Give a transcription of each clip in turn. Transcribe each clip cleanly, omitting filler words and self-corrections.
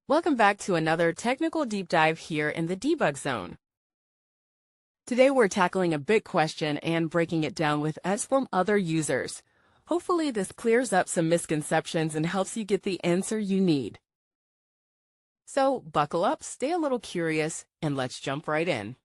Welcome back to another technical deep dive here in the debug zone. Today we're tackling a big question and breaking it down with us from other users. Hopefully this clears up some misconceptions and helps you get the answer you need. So buckle up, stay a little curious, and let's jump right in.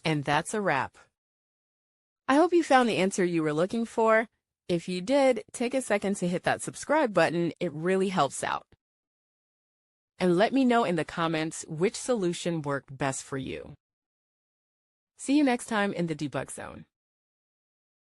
And that's a wrap. I hope you found the answer you were looking for. If you did, take a second to hit that subscribe button. It really helps out. And let me know in the comments which solution worked best for you. See you next time in the debug zone.